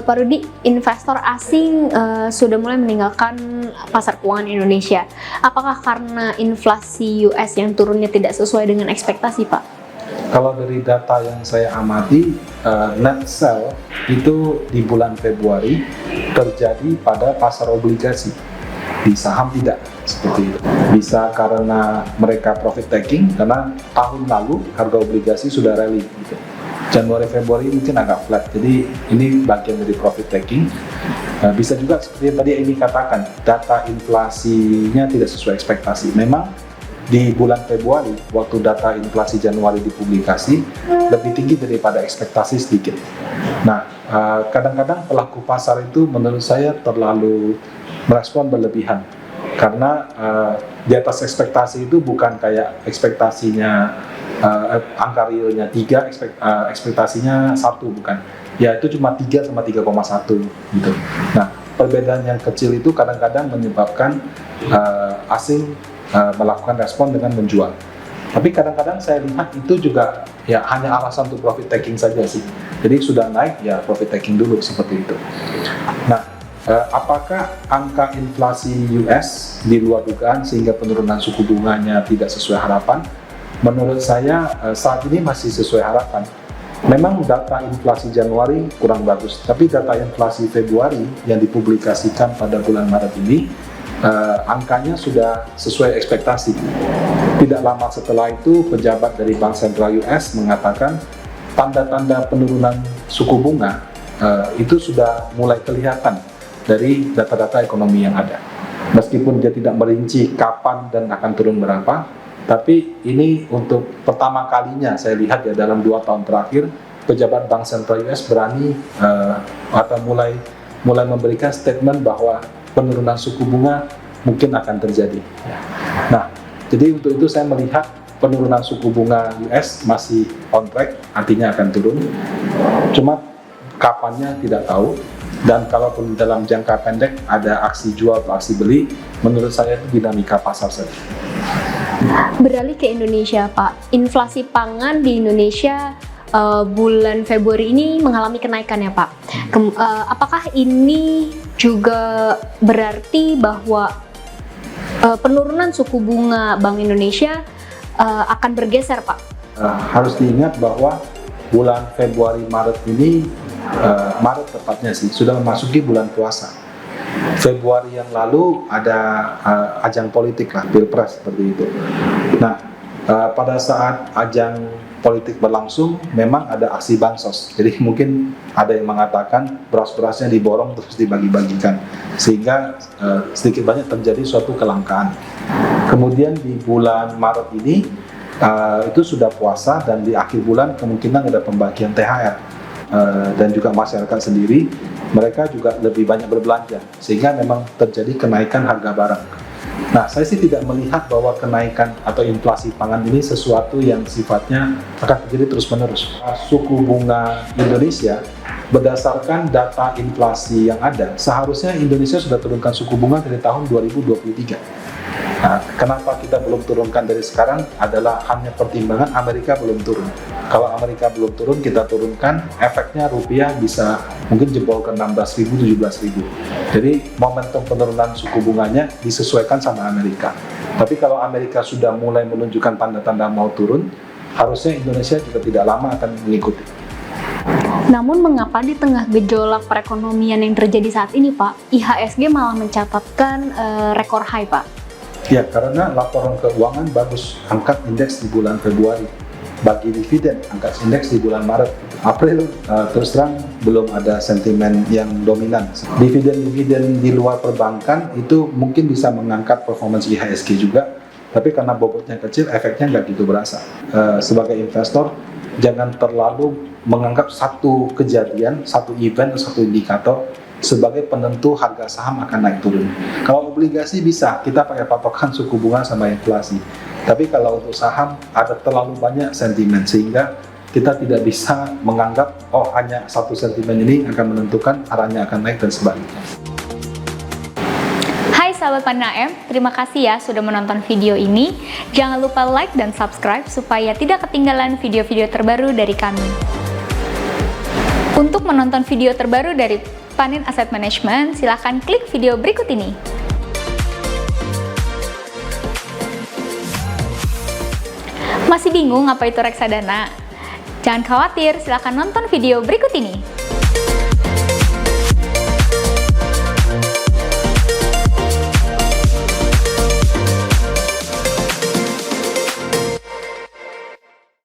Pak Rudi, investor asing sudah mulai meninggalkan pasar keuangan Indonesia. Apakah karena inflasi US yang turunnya tidak sesuai dengan ekspektasi, Pak? Kalau dari data yang saya amati, net sell itu di bulan Februari terjadi pada pasar obligasi. Di saham tidak seperti itu. Bisa karena mereka profit taking, karena tahun lalu harga obligasi sudah rally gitu. Januari Februari mungkin agak flat, jadi ini bagian dari profit taking. Bisa juga seperti yang tadi ini katakan, data inflasinya tidak sesuai ekspektasi. Memang di bulan Februari, waktu data inflasi Januari dipublikasi, lebih tinggi daripada ekspektasi sedikit. Nah, kadang-kadang pelaku pasar itu menurut saya terlalu merespon berlebihan. Karena di atas ekspektasi itu bukan kayak ekspektasinya angka realnya 3, ekspektasinya 1, bukan. Ya itu cuma 3 sama 3,1 gitu. Nah, perbedaan yang kecil itu kadang-kadang menyebabkan asing melakukan respon dengan menjual. Tapi kadang-kadang saya lihat itu juga ya hanya alasan untuk profit taking saja sih. Jadi sudah naik ya profit taking dulu seperti itu. Nah, apakah angka inflasi US di luar dugaan sehingga penurunan suku bunganya tidak sesuai harapan? Menurut saya saat ini masih sesuai harapan. Memang data inflasi Januari kurang bagus, tapi data inflasi Februari yang dipublikasikan pada bulan Maret ini angkanya sudah sesuai ekspektasi. Tidak lama setelah itu, pejabat dari Bank Sentral US mengatakan tanda-tanda penurunan suku bunga itu sudah mulai kelihatan dari data-data ekonomi yang ada. Meskipun dia tidak merinci kapan dan akan turun berapa, tapi ini untuk pertama kalinya saya lihat ya dalam 2 tahun terakhir pejabat Bank Sentral US berani atau mulai memberikan statement bahwa penurunan suku bunga mungkin akan terjadi. Nah, jadi untuk itu saya melihat penurunan suku bunga US masih on track, artinya akan turun. Cuma kapannya tidak tahu. Dan kalaupun dalam jangka pendek ada aksi jual atau aksi beli, menurut saya itu dinamika pasar saja. Beralih ke Indonesia, Pak. Inflasi pangan di Indonesia bulan Februari ini mengalami kenaikan ya, Pak. Apakah ini juga berarti bahwa penurunan suku bunga Bank Indonesia akan bergeser, Pak? Harus diingat bahwa bulan Februari Maret ini, Maret tepatnya sih, sudah memasuki bulan puasa. Februari yang lalu ada ajang politik lah, pilpres seperti itu. Nah, pada saat ajang politik berlangsung, memang ada aksi bansos. Jadi mungkin ada yang mengatakan beras-berasnya diborong terus dibagi-bagikan, sehingga sedikit banyak terjadi suatu kelangkaan. Kemudian di bulan Maret ini itu sudah puasa dan di akhir bulan kemungkinan ada pembagian THR. Dan juga masyarakat sendiri, mereka juga lebih banyak berbelanja, sehingga memang terjadi kenaikan harga barang. Nah, saya sih tidak melihat bahwa kenaikan atau inflasi pangan ini sesuatu yang sifatnya akan terjadi terus-menerus. Suku bunga Indonesia, berdasarkan data inflasi yang ada, seharusnya Indonesia sudah turunkan suku bunga dari tahun 2023. Nah, kenapa kita belum turunkan dari sekarang adalah hanya pertimbangan Amerika belum turun. Kalau Amerika belum turun, kita turunkan, efeknya rupiah bisa mungkin jebol ke 16.000, 17.000. Jadi momentum penurunan suku bunganya disesuaikan sama Amerika. Tapi kalau Amerika sudah mulai menunjukkan tanda-tanda mau turun, harusnya Indonesia juga tidak lama akan mengikuti. Namun mengapa di tengah gejolak perekonomian yang terjadi saat ini, Pak, IHSG malah mencatatkan rekor high, Pak? Ya, karena laporan keuangan bagus, angkat indeks di bulan Februari. Bagi dividen, angkat indeks di bulan Maret. April terus terang belum ada sentimen yang dominan. Dividen-dividen di luar perbankan itu mungkin bisa mengangkat performance IHSG juga, tapi karena bobotnya kecil, efeknya nggak gitu berasa. Sebagai investor, jangan terlalu menganggap satu kejadian, satu event, atau satu indikator sebagai penentu harga saham akan naik turun. Kalau obligasi bisa, kita pakai patokan suku bunga sama inflasi. Tapi kalau untuk saham ada terlalu banyak sentimen sehingga kita tidak bisa menganggap hanya satu sentimen ini akan menentukan arahnya akan naik dan sebaliknya. sahabat Panin AM, terima kasih ya sudah menonton video ini. Jangan lupa like dan subscribe supaya tidak ketinggalan video-video terbaru dari kami. Untuk menonton video terbaru dari Panin Asset Management, silahkan klik video berikut ini. Masih bingung apa itu reksadana? Jangan khawatir, silahkan nonton video berikut ini.